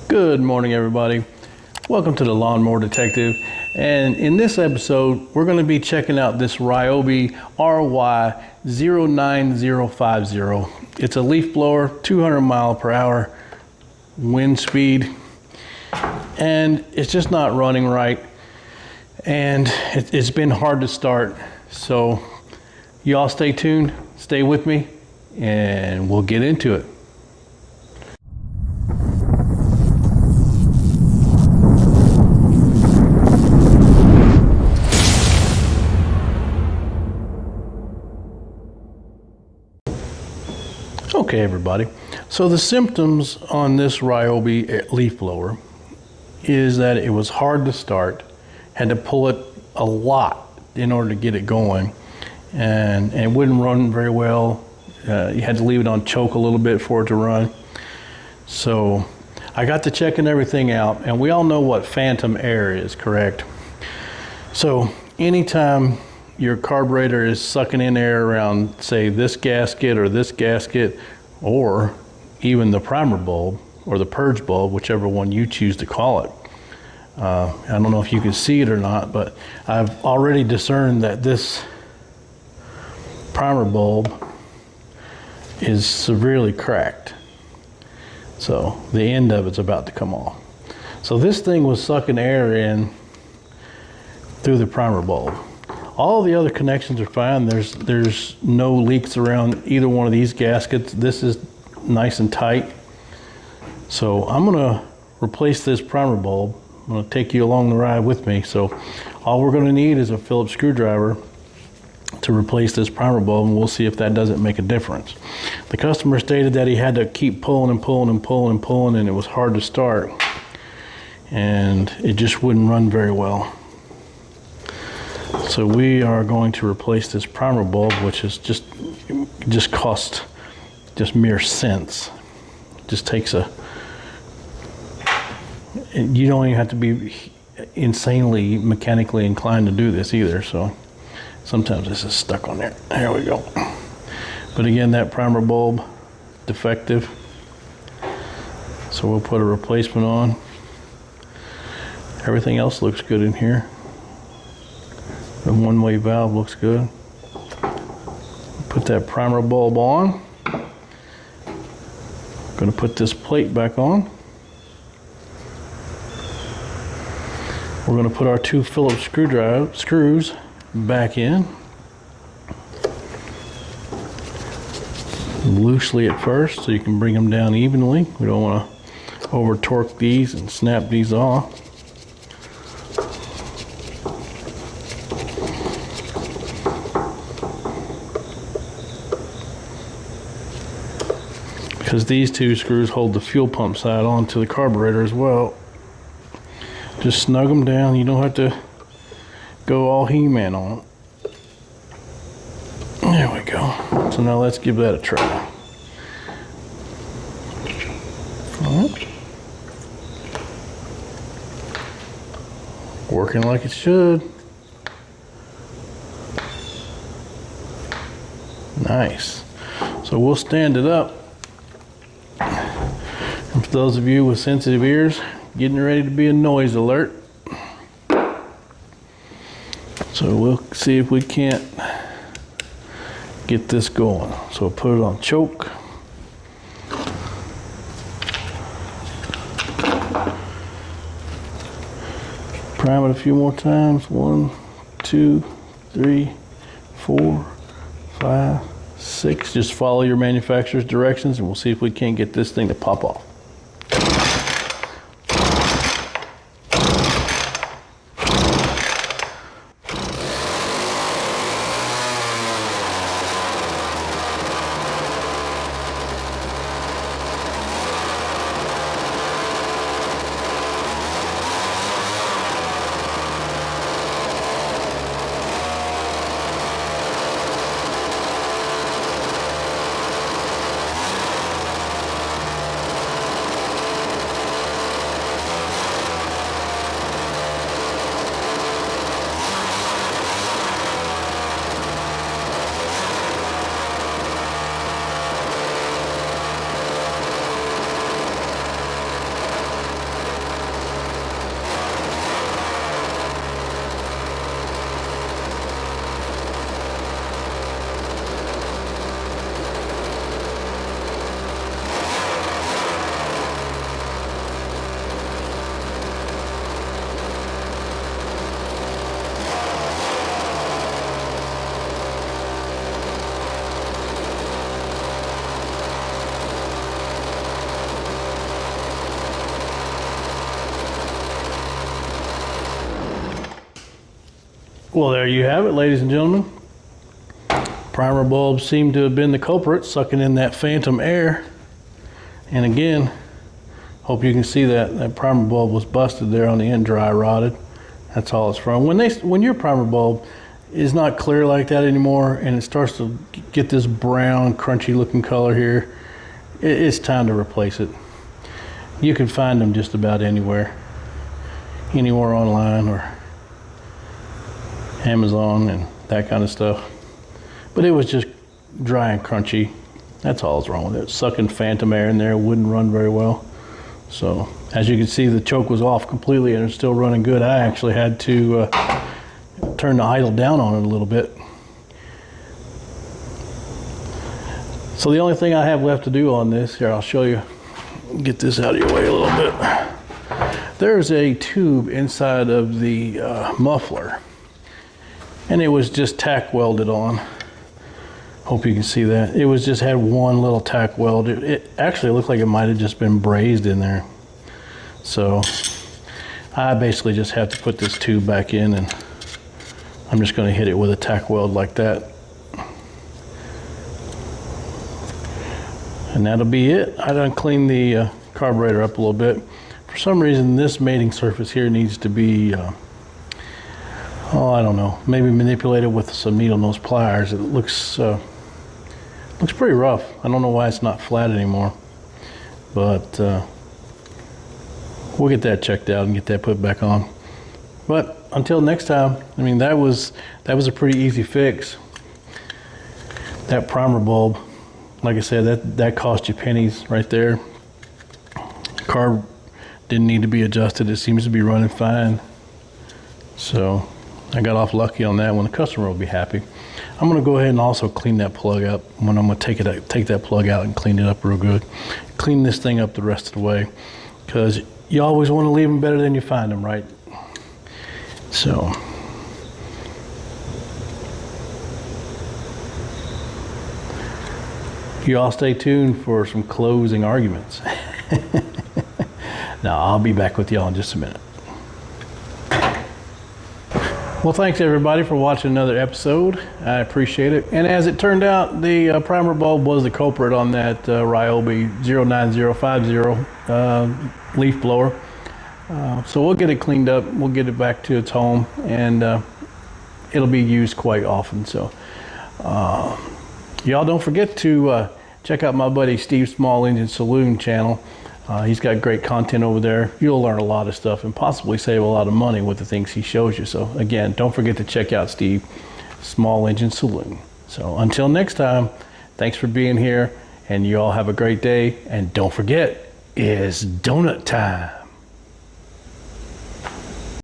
Good morning, everybody. Welcome to the Lawnmower Detective. And in this episode, we're going to be checking out this Ryobi RY09050. It's a leaf blower, 200 mile per hour wind speed, and it's just not running right. And it's been hard to start. So y'all stay tuned, stay with me, and we'll get into it. Okay, everybody. So the symptoms on this Ryobi leaf blower is that it was hard to start, had to pull it a lot in order to get it going, and it wouldn't run very well. You had to leave it on choke a little bit for it to run. So I got to checking everything out, and we all know what phantom air is, correct? So anytime your carburetor is sucking in air around, say, this gasket, or even the primer bulb or the purge bulb, whichever one you choose to call it. I don't know if you can see it or not, but I've already discerned that this primer bulb is severely cracked. So the end of it's about to come off. So this thing was sucking air in through the primer bulb. All the other connections are fine. There's no leaks around either one of these gaskets. This is nice and tight. So I'm gonna replace this primer bulb. I'm gonna take you along the ride with me. So all we're gonna need is a Phillips screwdriver to replace this primer bulb, and we'll see if that doesn't make a difference. The customer stated that he had to keep pulling and pulling and pulling and pulling, and it was hard to start. And it just wouldn't run very well. So we are going to replace this primer bulb, which is just cost just mere cents. Just takes you don't even have to be insanely mechanically inclined to do this either. So sometimes this is stuck on there. There we go. But again, that primer bulb defective. So we'll put a replacement on. Everything else looks good in here. The one-way valve looks good. Put that primer bulb on. Going to put this plate back on. We're going to put our two Phillips screws back in. Loosely at first so you can bring them down evenly. We don't want to over torque these and snap these off. Because these two screws hold the fuel pump side onto the carburetor as well. Just snug them down. You don't have to go all He-Man on them. There we go. So now let's give that a try. All right. Working like it should. Nice. So we'll stand it up. And for those of you with sensitive ears, getting ready to be a noise alert. So we'll see if we can't get this going. So we'll put it on choke. Prime it a few more times. 1, 2, 3, 4, 5, 6. Just follow your manufacturer's directions and we'll see if we can't get this thing to pop off. Well, there you have it, ladies and gentlemen. Primer bulbs seem to have been the culprit, sucking in that phantom air. And again, hope you can see that primer bulb was busted there on the end, dry rotted. That's all it's from. When your primer bulb is not clear like that anymore and it starts to get this brown, crunchy looking color here, it's time to replace it. You can find them just about anywhere online or Amazon and that kind of stuff. But it was just dry and crunchy. That's all that's wrong with it. Sucking phantom air in there, wouldn't run very well. So as you can see, the choke was off completely and it's still running good. I actually had to turn the idle down on it a little bit. So the only thing I have left to do on this, here I'll show you, get this out of your way a little bit. There's a tube inside of the muffler and it was just tack welded on. Hope you can see that. It was just had one little tack weld. It actually looked like it might have just been brazed in there. So I basically just have to put this tube back in and I'm just going to hit it with a tack weld like that. And that'll be it. I done cleaned the carburetor up a little bit. For some reason this mating surface here needs to be oh, I don't know, maybe manipulated with some needle nose pliers. It looks pretty rough. I don't know why it's not flat anymore, but we'll get that checked out and get that put back on. But until next time, I mean, that was a pretty easy fix. That primer bulb, like I said, that cost you pennies right there. Carb didn't need to be adjusted. It seems to be running fine. So I got off lucky on that one. The customer will be happy. I'm going to go ahead and also clean that plug up. When I'm going to take that plug out and clean it up real good. Clean this thing up the rest of the way, because you always want to leave them better than you find them, right? So you all stay tuned for some closing arguments. Now I'll be back with y'all in just a minute. Well, thanks everybody for watching another episode. I appreciate it. And as it turned out, the primer bulb was the culprit on that Ryobi RY09050 leaf blower. So we'll get it cleaned up. We'll get it back to its home, and it'll be used quite often. So y'all don't forget to check out my buddy Steve's Small Engine Saloon channel. He's got great content over there. You'll learn a lot of stuff and possibly save a lot of money with the things he shows you. So again, don't forget to check out Steve's Small Engine Saloon. So until next time, thanks for being here, and you all have a great day. And don't forget, it's donut time.